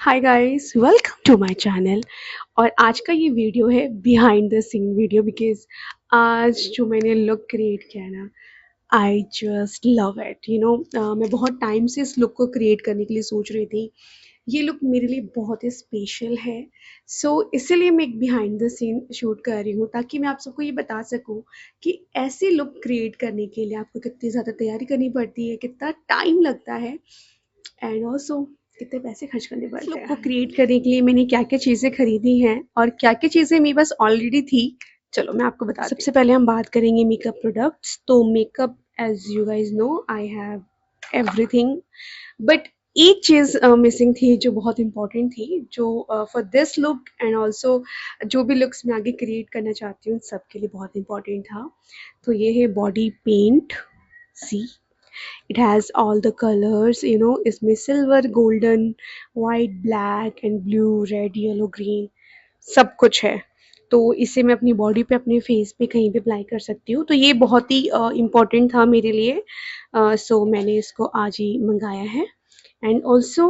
Hi guys, welcome to my channel. और आज का ये वीडियो है behind the scene video because आज जो मैंने लुक क्रिएट किया है ना, आई जस्ट लव इट। मैं बहुत टाइम से इस लुक को क्रिएट करने के लिए सोच रही थी। ये लुक मेरे लिए बहुत ही स्पेशल है। इसीलिए मैं एक बिहाइंड द सीन शूट कर रही हूँ ताकि मैं आप सबको ये बता सकूँ कि ऐसे लुक क्रिएट करने के लिए आपको कितनी ज़्यादा तैयारी करनी पड़ती है, कितना टाइम लगता है एंड ऑल्सो कितने पैसे खर्च करने पड़ते हैं। को क्रिएट करने के लिए मैंने क्या-क्या चीज़ें खरीदी हैं और क्या-क्या चीज़ें मेरे पास ऑलरेडी थी, चलो मैं आपको बताती हूँ। सबसे पहले हम बात करेंगे मेकअप प्रोडक्ट्स। तो makeup as you guys know I have everything, but एक चीज़ मिसिंग थी जो बहुत इम्पोर्टेंट थी, जो for this look and also जो भी लुक्स मैं आगे क्रिएट करना चाहती हूँ, सबके लिए बहुत इम्पोर्टेंट था। तो ये है body paint. See, it has all the colors, इसमें silver, golden, white, black and blue, red, yellow, green सब कुछ है। तो इसे मैं अपनी बॉडी पे, अपने फेस पे कहीं भी अप्लाई कर सकती हूँ। तो ये बहुत ही इम्पोर्टेंट था मेरे लिए। सो मैंने इसको आज ही मंगाया है एंड ऑल्सो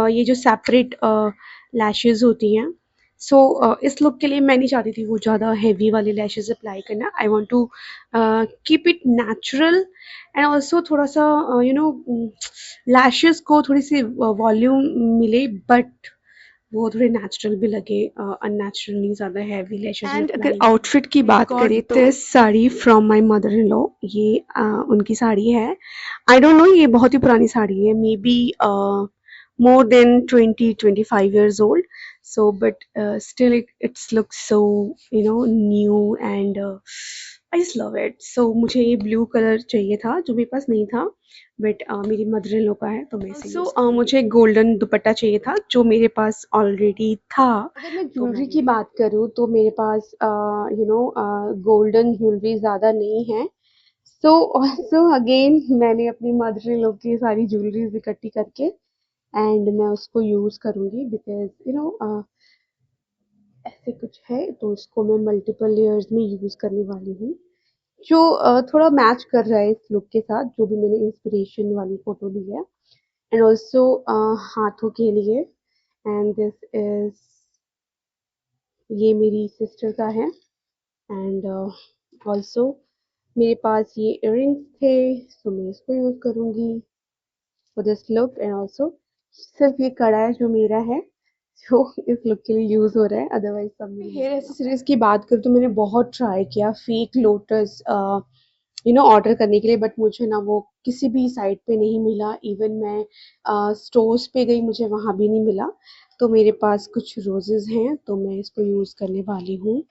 ये जो सेपरेट लैशेज़ होती हैं, इस लुक के लिए मैं नहीं चाहती थी वो ज़्यादा हेवी वाले लैशेज़ अप्लाई करना। I want to keep it natural and also थोड़ा सा लैशेज़ को थोड़ी सी वॉल्यूम मिले, बट वो थोड़े नेचुरल भी लगे, अननेचुरल नहीं, ज़्यादा हैवी लैशेज़ एंड अगर आउटफिट की बात करें तो this sari from my mother in law, ये उनकी साड़ी है। आई डोंट नो, ये बहुत ही पुरानी साड़ी है, may be more than 20-25 years old. But still it looks so new and I just love it. मुझे ये ब्लू कलर चाहिए था जो मेरे पास नहीं था, बट मेरी मदर इन लॉ का है तो मैं इसे यूज़ करूँगी। मुझे गोल्डन दुपट्टा चाहिए था जो मेरे पास ऑलरेडी था। अगर मैं ज्वेलरी की बात करूँ तो मेरे पास गोल्डन ज्वेलरी ज़्यादा नहीं है। सो अगेन मैंने अपनी मदर इन लॉ की सारी ज्वेलरीज इकट्ठी करके एंड मैं उसको यूज़ करूँगी बिकॉज़ ऐसे कुछ है, तो इसको मैं मल्टीपल लेयर्स में यूज़ करने वाली हूँ, जो थोड़ा मैच कर रहा है इस लुक के साथ जो भी मैंने इंस्पिरेशन वाली फ़ोटो ली है एंड ऑल्सो हाथों के लिए। एंड दिस इज़, ये मेरी सिस्टर का है एंड ऑल्सो मेरे पास ये इयररिंग्स थे, सो मैं इसको यूज़ करूँगी for this look and also सिर्फ ये कड़ा है जो मेरा है, जो इस लुक के लिए यूज़ हो रहा है, अदरवाइज सब मेरे हेयर एक्सेसरीज की बात करूँ तो मैंने बहुत ट्राई किया फेक लोटस ऑर्डर करने के लिए, बट मुझे ना वो किसी भी साइट पे नहीं मिला। इवन मैं स्टोर्स पे गई, मुझे वहाँ भी नहीं मिला। तो मेरे पास कुछ रोजेज़ हैं तो मैं इसको यूज़ करने वाली हूँ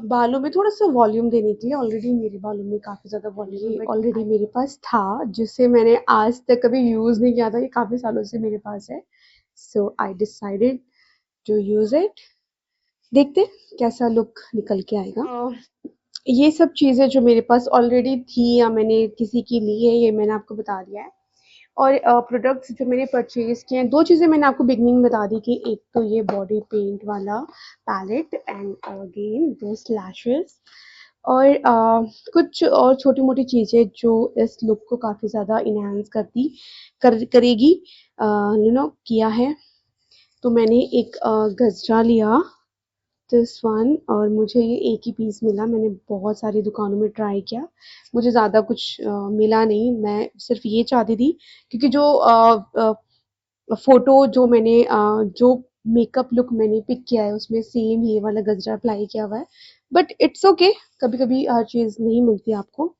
बालों में थोड़ा सा वॉल्यूम देने के लिए। ऑलरेडी मेरे बालों में काफ़ी ज़्यादा वॉल्यूम ऑलरेडी मेरे पास था, जिसे मैंने आज तक कभी यूज़ नहीं किया था, ये काफ़ी सालों से मेरे पास है। So I decided to use it. देखते हैं कैसा लुक निकल के आएगा। ये सब चीज़ें जो मेरे पास ऑलरेडी थी या मैंने किसी की ली है, ये मैंने आपको बता दिया है। और प्रोडक्ट्स जो मैंने परचेज़ किए हैं, 2 चीज़ें मैंने आपको बिगिनिंग में बता दी कि एक तो ये बॉडी पेंट वाला palette and again those lashes और कुछ और छोटी-मोटी चीज़ें जो इस लुक को काफ़ी ज़्यादा एनहांस करेगी, किया है। तो मैंने एक गजरा लिया, दिस वन, और मुझे ये एक ही पीस मिला। मैंने बहुत सारी दुकानों में ट्राई किया, मुझे ज़्यादा कुछ मिला नहीं। मैं सिर्फ ये चाहती थी क्योंकि जो फ़ोटो जो मैंने जो मेकअप लुक मैंने पिक किया है उसमें सेम ये वाला गजरा अप्लाई किया हुआ है, बट इट्स ओके, कभी-कभी हर चीज़ नहीं मिलती आपको।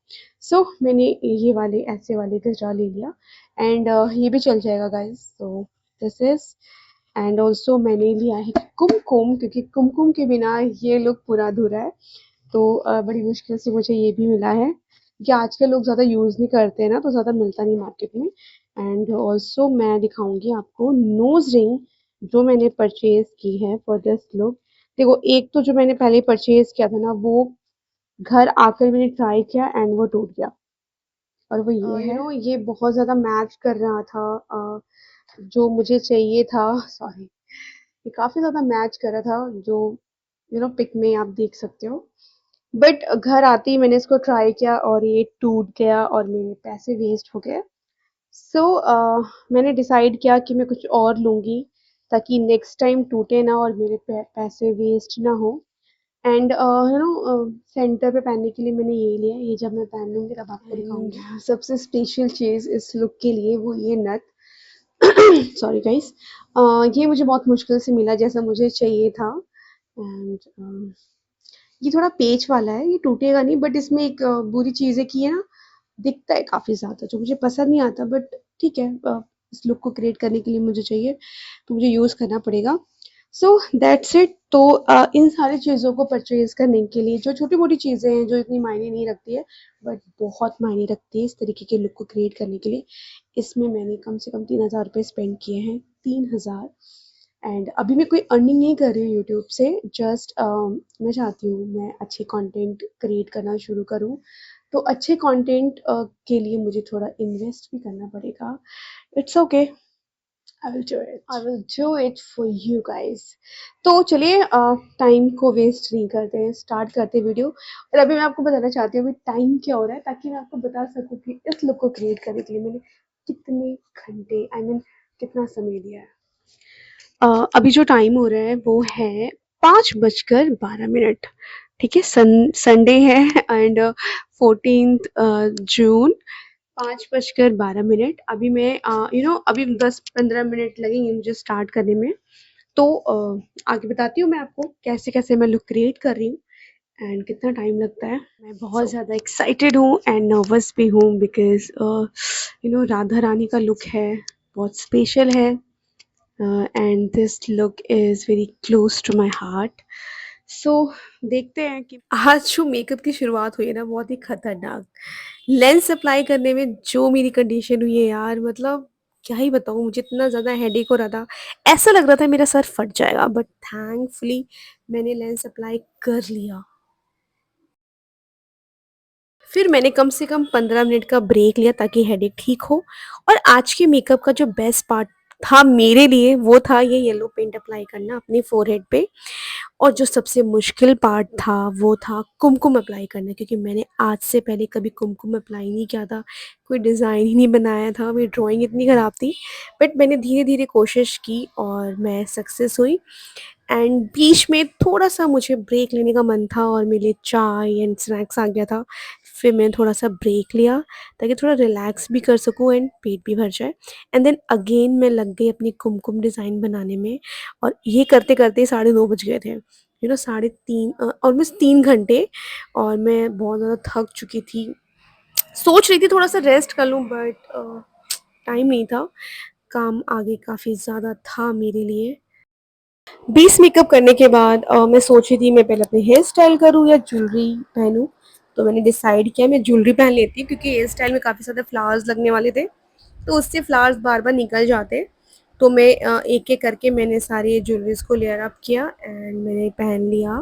मैंने ये वाले ऐसे वाले गजरा ले लिया एंड ये भी चल जाएगा guys. This is, and also मैंने लिया है कुमकुम, क्योंकि कुमकुम के बिना ये लुक पूरा अधूरा है। तो बड़ी मुश्किल से मुझे ये भी मिला है कि आजकल लोग ज़्यादा यूज़ नहीं करते हैं ना, तो ज़्यादा मिलता नहीं मार्केट में। एंड ऑल्सो मैं दिखाऊंगी आपको नोज़ रिंग जो मैंने परचेज़ की है फॉर दिस लुक। देखो, एक तो जो मैंने पहले परचेज़ किया था ना, वो घर आकर मैंने ट्राई किया एंड वो टूट गया, और वो ये है, ये बहुत ज़्यादा मैच कर रहा था जो मुझे चाहिए था। सॉरी, ये काफ़ी ज़्यादा मैच कर रहा था जो पिक में आप देख सकते हो। बट घर आते ही मैंने इसको ट्राई किया और ये टूट गया और मेरे पैसे वेस्ट हो गए। सो मैंने डिसाइड किया कि मैं कुछ और लूँगी ताकि नेक्स्ट टाइम टूटे ना और मेरे पैसे वेस्ट ना हो। एंड सेंटर पे पहनने के लिए मैंने ये लिया है, ये जब मैं पहन लूँगी तब आपको दिखाऊंगी। सबसे स्पेशल चीज़ इस लुक के लिए वो ये नथ। सॉरी गाइस, ये मुझे बहुत मुश्किल से मिला जैसा मुझे चाहिए था। एंड ये थोड़ा पेच वाला है, ये टूटेगा नहीं, बट इसमें एक बुरी चीज़ है कि ये ना दिखता है काफ़ी ज़्यादा, जो मुझे पसंद नहीं आता, बट ठीक है, इस लुक को क्रिएट करने के लिए मुझे चाहिए, तो मुझे यूज़ करना पड़ेगा। So that's it. तो इन सारी चीज़ों को परचेज़ करने के लिए जो छोटी-मोटी चीज़ें हैं, जो इतनी मायने नहीं रखती है, बट बहुत मायने रखती है इस तरीके के लुक को क्रिएट करने के लिए, इसमें मैंने कम से कम 3,000 रुपए स्पेंड किए हैं, 3,000। एंड अभी मैं कोई अर्निंग नहीं कर रही हूँ यूट्यूब से, जस्ट मैं चाहती हूँ मैं अच्छे कंटेंट क्रिएट करना शुरू करूँ, तो अच्छे कंटेंट के लिए मुझे थोड़ा इन्वेस्ट भी करना पड़ेगा। It's okay, I will do it for you guys. तो चलिए, टाइम को वेस्ट नहीं करते हैं, स्टार्ट करते हैं वीडियो। और अभी मैं आपको बताना चाहती हूँ अभी टाइम क्या हो रहा है, ताकि मैं आपको बता सकूँ कि इस लुक को क्रिएट करने के लिए मैंने कितने घंटे, आई मीन कितना समय दिया है। अभी जो टाइम हो रहा है वो है 5:12। ठीक है, संडे है एंड 14 जून, 5:12। अभी मैं अभी 10-15 मिनट लगेंगे मुझे स्टार्ट करने में। तो आगे बताती हूँ मैं आपको कैसे कैसे मैं लुक क्रिएट कर रही हूँ एंड कितना टाइम लगता है। मैं बहुत ज़्यादा एक्साइटेड हूँ एंड नर्वस भी हूँ बिकॉज राधा रानी का लुक है, बहुत स्पेशल है, and this look is very close to my heart. So देखते हैं कि आज जो मेकअप की शुरुआत हुई है ना, बहुत ही खतरनाक। लेंस अप्लाई करने में जो मेरी कंडीशन हुई है यार, मतलब क्या ही बताऊँ, मुझे इतना ज़्यादा हेडेक हो रहा था, ऐसा लग रहा था मेरा सर फट जाएगा, बट थैंकफुली मैंने लेंस अप्लाई कर लिया। फिर मैंने कम से कम 15 मिनट का ब्रेक लिया ताकि हेडेक ठीक हो। और आज के मेकअप का जो बेस्ट पार्ट था मेरे लिए वो था ये येलो पेंट अप्लाई करना अपने फोरहेड पे। और जो सबसे मुश्किल पार्ट था वो था कुमकुम अप्लाई करना, क्योंकि मैंने आज से पहले कभी कुमकुम अप्लाई नहीं किया था, कोई डिज़ाइन ही नहीं बनाया था, मेरी ड्राइंग इतनी ख़राब थी। बट मैंने धीरे धीरे कोशिश की और मैं सक्सेस हुई। एंड बीच में थोड़ा-सा मुझे ब्रेक लेने का मन था और मेरे लिए चाय एंड स्नैक्स आ गया था। फिर मैंने थोड़ा-सा ब्रेक लिया ताकि थोड़ा रिलैक्स भी कर सकूँ एंड पेट भी भर जाए। एंड देन अगेन मैं लग गई अपनी कुमकुम डिज़ाइन बनाने में, और ये करते-करते 9:30 बज गए थे। साढ़े 3 ऑलमोस्ट 3 घंटे, और मैं बहुत ज़्यादा थक चुकी थी। सोच रही थी थोड़ा-सा रेस्ट कर लूँ, बट टाइम नहीं था। काम आगे काफ़ी ज़्यादा था मेरे लिए। 20 मेकअप करने के बाद मैं सोची थी मैं पहले अपनी हेयर स्टाइल करूँ या ज्वेलरी पहनूँ। तो मैंने डिसाइड किया मैं ज्वेलरी पहन लेती हूँ, क्योंकि हेयर स्टाइल में काफ़ी ज़्यादा फ्लावर्स लगने वाले थे, तो उससे फ्लावर्स बार बार निकल जाते। तो मैं एक एक करके मैंने सारी ज्वेलरीज को लेयर अप किया एंड मैंने पहन लिया।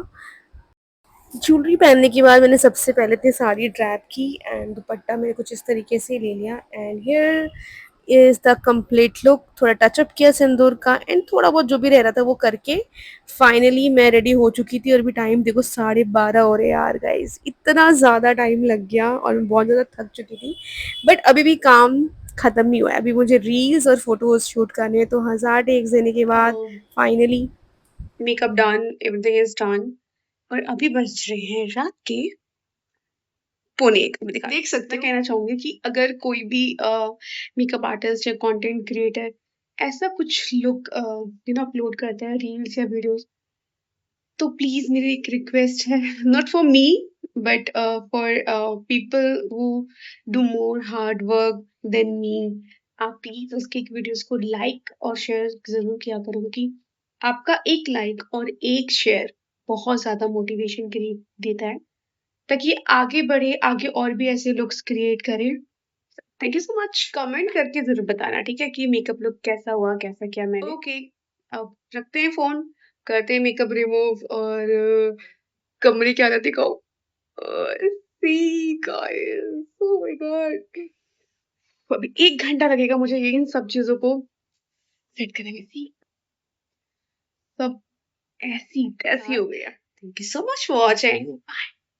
ज्वेलरी पहनने के बाद मैंने सबसे पहले अपनी साड़ी ड्रैप की एंड दुपट्टा मैंने कुछ इस तरीके से ले लिया। And here is the complete look. थोड़ा टचअप किया सिंदूर का एंड थोड़ा बहुत जो भी रह रहा था वो करके फाइनली मैं रेडी हो चुकी थी। और अभी टाइम देखो 12:30 हो रहे यार गाइस, इतना ज़्यादा टाइम लग गया और मैं बहुत ज़्यादा थक चुकी थी। बट अभी भी काम ख़त्म नहीं हुआ है, अभी मुझे रील्स और फोटोज़ शूट करने हैं। तो 1000 टेक्स देने के बाद finally makeup done, everything is done, और अभी बज रहे हैं रात के पौने 1। देख सकते हो, कहना चाहूंगी कि अगर कोई भी मेकअप आर्टिस्ट या कंटेंट क्रिएटर ऐसा कुछ लुक अपलोड करता है रील्स या वीडियोस, तो प्लीज मेरी एक रिक्वेस्ट है, not for me but for people who do more hard work than me, आप प्लीज उसके वीडियोस को लाइक और शेयर जरूर किया करो, क्योंकि आपका एक लाइक और एक शेयर बहुत ज्यादा मोटिवेशन देता है, ताकि आगे बढ़े, आगे और भी ऐसे लुक्स क्रिएट करें। Thank you so much. Comment करके जरूर बताना, ठीक है, कि मेकअप लुक कैसा हुआ, कैसा किया मैंने। ओके, अब रखते हैं फोन, करते हैं मेकअप रिमूव और कमरे की हालत दिखाओ। See guys, oh my God, अभी 1 घंटा लगेगा मुझे ये इन सब चीजों को सेट करने में। सी, सब ऐसी तैसी हो गया। Thank you so much for watching.